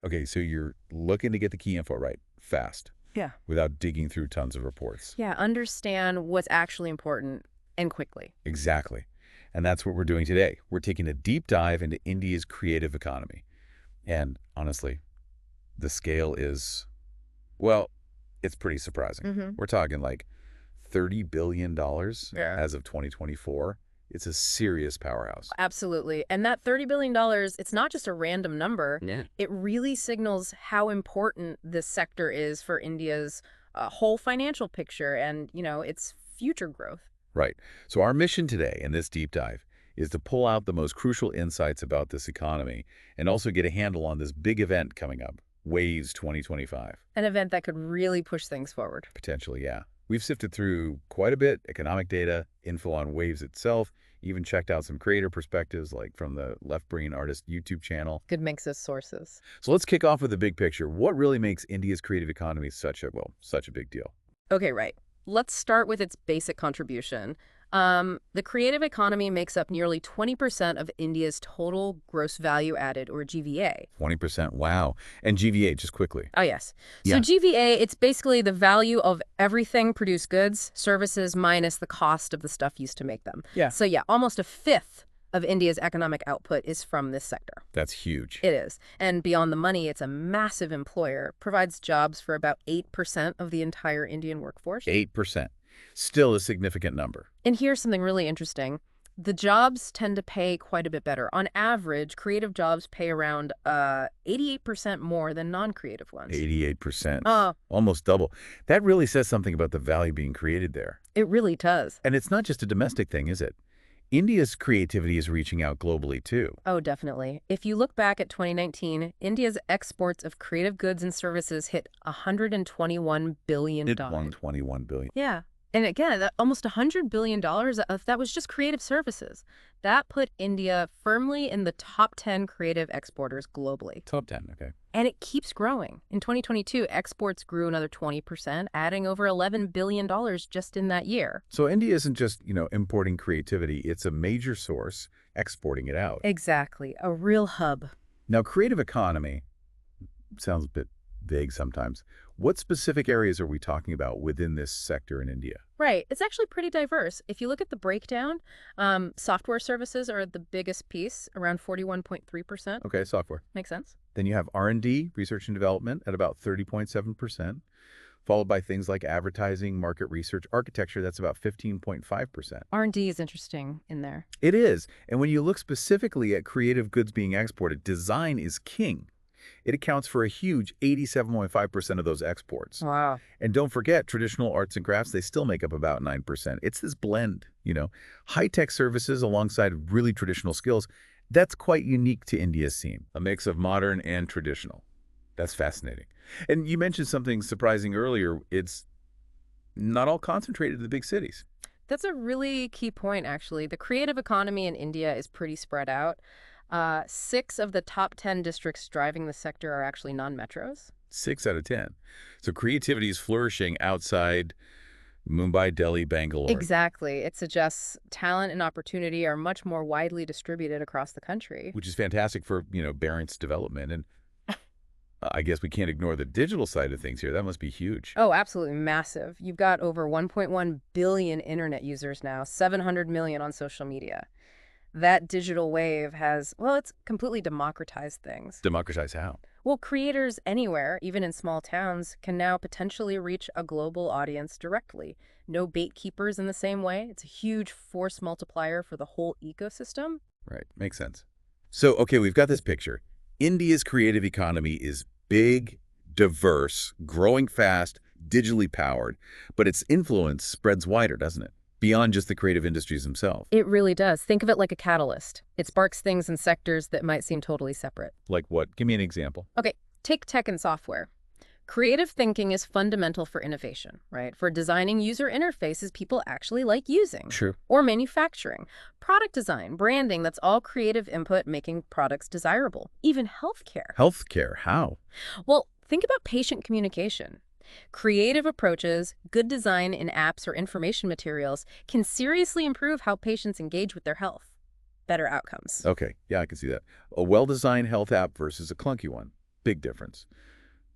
Okay, so you're looking to get the key info right fast Yeah. without digging through tons of reports. Yeah, understand what's actually important and quickly. Exactly. And that's what we're doing today. We're taking a deep dive into India's creative economy. And honestly, the scale is, well, it's pretty surprising. Mm-hmm. We're talking like $30 billion Yeah. as of 2024. It's a serious powerhouse. Absolutely. And that $30 billion, it's not just a random number. Yeah. It really signals how important this sector is for India's whole financial picture and, its future growth. Right. So our mission today in this deep dive is to pull out the most crucial insights about this economy and also get a handle on this big event coming up, Waves 2025. An event that could really push things forward. Potentially, yeah. We've sifted through quite a bit, economic data, info on Waves itself, even checked out some creator perspectives like from the Left Brain Artist YouTube channel. Good mix of sources. So let's kick off with the big picture. What really makes India's creative economy such a big deal? Okay, right. Let's start with its basic contribution. The creative economy makes up nearly 20% of India's total gross value added, or GVA. 20%, wow. And GVA, just quickly. Oh, yes. So Yeah. GVA, it's basically the value of everything produced goods, services, minus the cost of the stuff used to make them. Yeah. So yeah, almost a fifth of India's economic output is from this sector. That's huge. It is. And beyond the money, it's a massive employer, provides jobs for about 8% of the entire Indian workforce. 8%. Still a significant number. And here's something really interesting. The jobs tend to pay quite a bit better. On average, creative jobs pay around 88% more than non-creative ones. 88%. Oh, Almost double. That really says something about the value being created there. it really does. And it's not just a domestic thing, is it? India's creativity is reaching out globally, too. Oh, definitely. If you look back at 2019, India's exports of creative goods and services hit $121 billion. It won $21 billion. Yeah. And again, almost $100 billion, that was just creative services. That put India firmly in the top 10 creative exporters globally. Top 10, okay. And it keeps growing. In 2022, exports grew another 20%, adding over $11 billion just in that year. So India isn't just, importing creativity. It's a major source, exporting it out. Exactly. A real hub. Now, creative economy sounds a bit vague sometimes. What specific areas are we talking about within this sector in India? Right. It's actually pretty diverse. If you look at the breakdown, software services are the biggest piece, around 41.3%. Okay, software. Makes sense? Then you have R&D, research and development, at about 30.7%, followed by things like advertising, market research, architecture, that's about 15.5%. R&D is interesting in there. It is. And when you look specifically at creative goods being exported, design is king. It accounts for a huge 87.5% of those exports. Wow. And don't forget, traditional arts and crafts, they still make up about 9%. It's this blend, high-tech services alongside really traditional skills. That's quite unique to India's scene, a mix of modern and traditional. That's fascinating. And you mentioned something surprising earlier. It's not all concentrated in the big cities. That's a really key point, actually. The creative economy in India is pretty spread out. 6 of the top 10 districts driving the sector are actually non-metros. 6 out of 10. So creativity is flourishing outside Mumbai, Delhi, Bangalore. Exactly. It suggests talent and opportunity are much more widely distributed across the country. Which is fantastic for, Barron's development. And I guess we can't ignore the digital side of things here. That must be huge. Oh, absolutely massive. You've got over 1.1 billion internet users now, 700 million on social media. That digital wave has, it's completely democratized things. Democratize how? Well, creators anywhere, even in small towns, can now potentially reach a global audience directly. No gatekeepers in the same way. It's a huge force multiplier for the whole ecosystem. Right. Makes sense. So, okay, we've got this picture. India's creative economy is big, diverse, growing fast, digitally powered, but its influence spreads wider, doesn't it? Beyond just the creative industries themselves. It really does. Think of it like a catalyst. It sparks things in sectors that might seem totally separate. Like what? Give me an example. Okay, take tech and software. Creative thinking is fundamental for innovation, right? For designing user interfaces people actually like using. Sure. Or manufacturing. Product design, branding, that's all creative input making products desirable. Even healthcare. Healthcare, how? Well, think about patient communication. Creative approaches, good design in apps or information materials can seriously improve how patients engage with their health. Better outcomes. Okay, yeah, I can see that. A well-designed health app versus a clunky one. Big difference.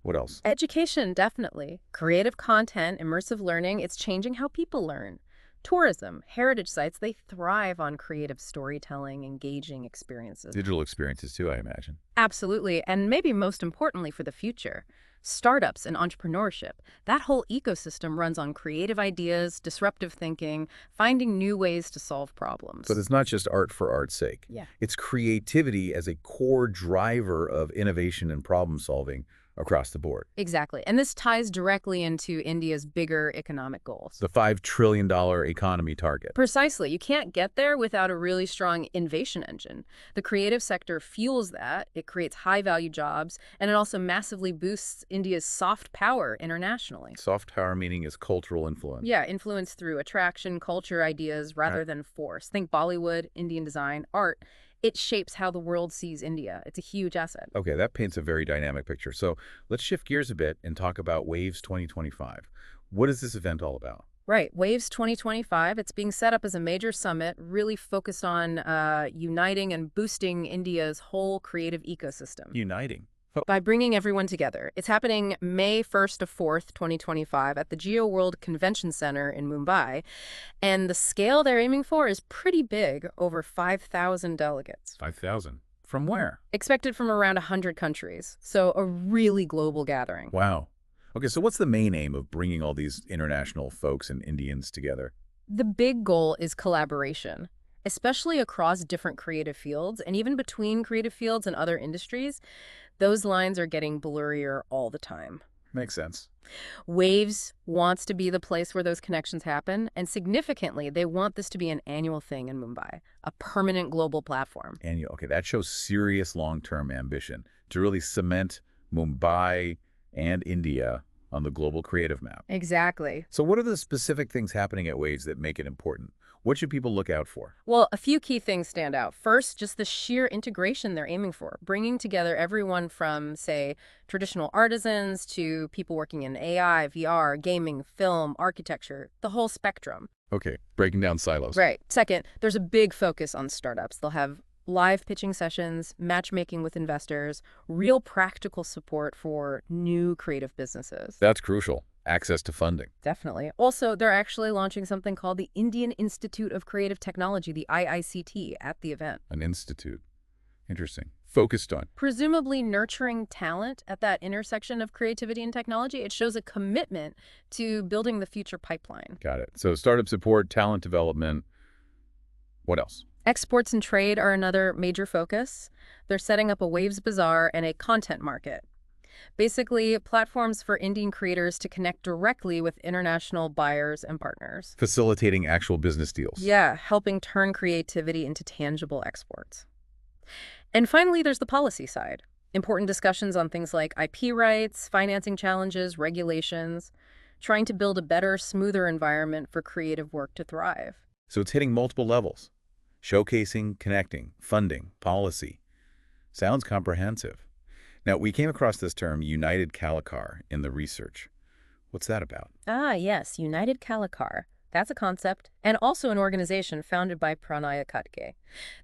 What else? Education, definitely. Creative content, immersive learning, it's changing how people learn. Tourism, heritage sites, they thrive on creative storytelling, engaging experiences. Digital experiences too, I imagine. Absolutely, and maybe most importantly for the future, startups and entrepreneurship. That whole ecosystem runs on creative ideas, disruptive thinking, finding new ways to solve So problems. it's not just art for art's sake. Yeah. It's creativity as a core driver of innovation and problem solving across the board. Exactly. And this ties directly into India's bigger economic goals. The $5 trillion economy target. Precisely. You can't get there without a really strong innovation engine. The creative sector fuels that. It creates high-value jobs, and it also massively boosts India's soft power internationally. Soft power meaning is cultural influence. Yeah, influence through attraction, culture, ideas, rather than force. Think Bollywood, Indian design, art. It shapes how the world sees India. It's a huge asset. Okay, that paints a very dynamic picture. So let's shift gears a bit and talk about Waves 2025. What is this event all about? Right. Waves 2025, it's being set up as a major summit, really focused on uniting and boosting India's whole creative ecosystem Uniting. by bringing everyone together. It's happening May 1st to 4th, 2025 at the Geo World Convention Center in Mumbai. And the scale they're aiming for is pretty big, over 5,000 delegates. 5,000. From where? Expected from around 100 countries. So a really global gathering. Wow. Okay, so what's the main aim of bringing all these international folks and Indians together? The big goal is collaboration, especially across different creative fields and even between creative fields and other industries. Those lines are getting blurrier all the time. Makes sense. Waves wants to be the place where those connections happen, and significantly, they want this to be an annual thing in Mumbai, a permanent global platform. Okay, that shows serious long-term ambition to really cement Mumbai and India on the global creative map. Exactly. So what are the specific things happening at Waves that make it important? What should people look out for? Well, a few key things stand out. First, just the sheer integration they're aiming for, bringing together everyone from, say, traditional artisans to people working in AI, VR, gaming, film, architecture, the whole spectrum. Okay, breaking down silos. Right. Second, there's a big focus on startups. They'll have live pitching sessions, matchmaking with investors, real practical support for new creative businesses. That's crucial. Access to funding. Definitely. Also, they're actually launching something called the Indian Institute of Creative Technology, the IICT, at the event. An institute. Interesting. Focused on. Presumably nurturing talent at that intersection of creativity and technology. It shows a commitment to building the future pipeline. Got it. So startup support, talent development. What else? Exports and trade are another major focus. They're setting up a Waves Bazaar and a content market. Basically, platforms for Indian creators to connect directly with international buyers and partners. Facilitating actual business deals. Yeah, helping turn creativity into tangible exports. And finally, there's the policy side. Important discussions on things like IP rights, financing challenges, regulations, trying to build a better, smoother environment for creative work to thrive. So it's hitting multiple levels. Showcasing, connecting, funding, policy. Sounds comprehensive. Now, we came across this term, United Kalakar, in the research. What's that about? Ah, yes, United Kalakar. That's a concept, and also an organization founded by Pranaay Katke.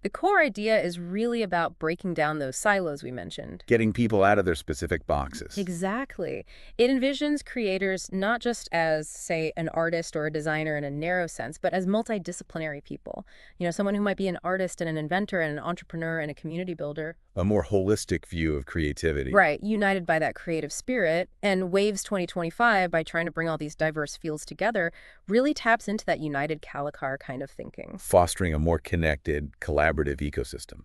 The core idea is really about breaking down those silos we mentioned. Getting people out of their specific boxes. Exactly. It envisions creators not just as, say, an artist or a designer in a narrow sense, but as multidisciplinary people. You know, someone who might be an artist and an inventor and an entrepreneur and a community builder. A more holistic view of creativity. Right, united by that creative spirit. And Waves 2025, by trying to bring all these diverse fields together, really taps into that United Kalakar kind of thinking. Fostering a more connected, collaborative ecosystem.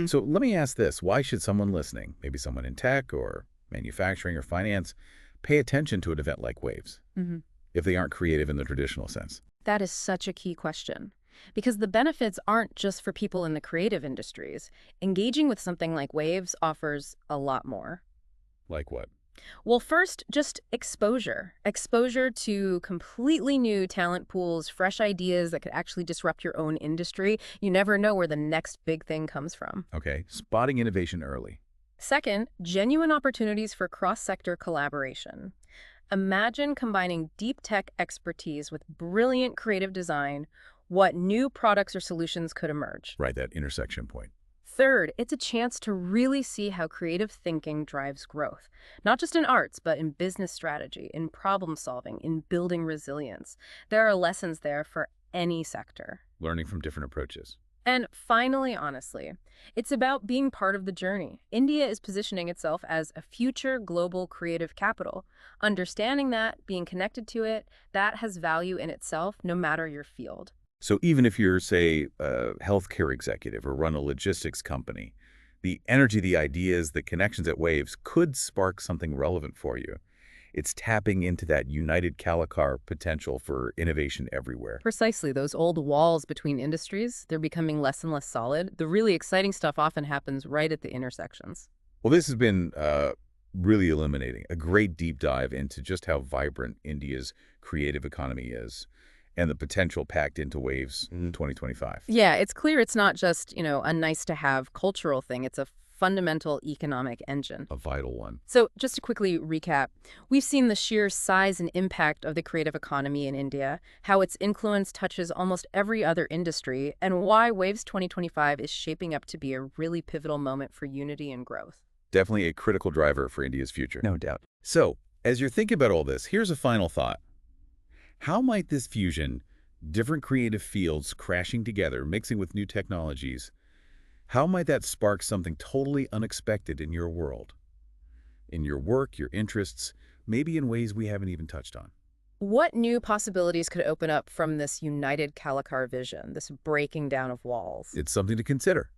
So let me ask this. Why should someone listening, maybe someone in tech or manufacturing or finance, pay attention to an event like Waves if they aren't creative in the traditional sense? That is such a key question. Because the benefits aren't just for people in the creative industries. Engaging with something like Waves offers a lot more. Like what? Well, first, just exposure. Exposure to completely new talent pools, fresh ideas that could actually disrupt your own industry. You never know where the next big thing comes from. Okay, spotting innovation early. Second, genuine opportunities for cross-sector collaboration. Imagine combining deep tech expertise with brilliant creative design. What new products or solutions could emerge? Right, that intersection point. Third, it's a chance to really see how creative thinking drives growth, not just in arts, but in business strategy, in problem solving, in building resilience. There are lessons there for any sector. Learning from different approaches. And finally, honestly, it's about being part of the journey. India is positioning itself as a future global creative capital. Understanding that, being connected to it, that has value in itself, no matter your field. So even if you're, say, a healthcare executive or run a logistics company, the energy, the ideas, the connections at Waves could spark something relevant for you. It's tapping into that United Kalakar potential for innovation everywhere. Precisely, those old walls between industries, they're becoming less and less solid. The really exciting stuff often happens right at the intersections. Well, this has been really illuminating, a great deep dive into just how vibrant India's creative economy is and the potential packed into Waves in 2025. Yeah, it's clear it's not just, a nice to have cultural thing. It's a fundamental economic engine. A vital one. So just to quickly recap, we've seen the sheer size and impact of the creative economy in India, how its influence touches almost every other industry, and why Waves 2025 is shaping up to be a really pivotal moment for unity and growth. Definitely a critical driver for India's future. No doubt. So, as you're thinking about all this, here's a final thought. How might this fusion, different creative fields crashing together, mixing with new technologies, how might that spark something totally unexpected in your world? In your work, your interests, maybe in ways we haven't even touched on? What new possibilities could open up from this United Kalakar vision, this breaking down of walls? It's something to consider.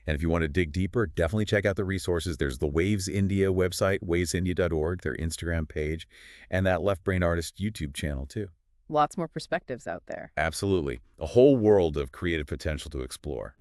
And if you want to dig deeper, definitely check out the resources. There's the Waves India website, wavesindia.org, their Instagram page, and that Left Brain Artist YouTube channel, too. Lots more perspectives out there. Absolutely. A whole world of creative potential to explore.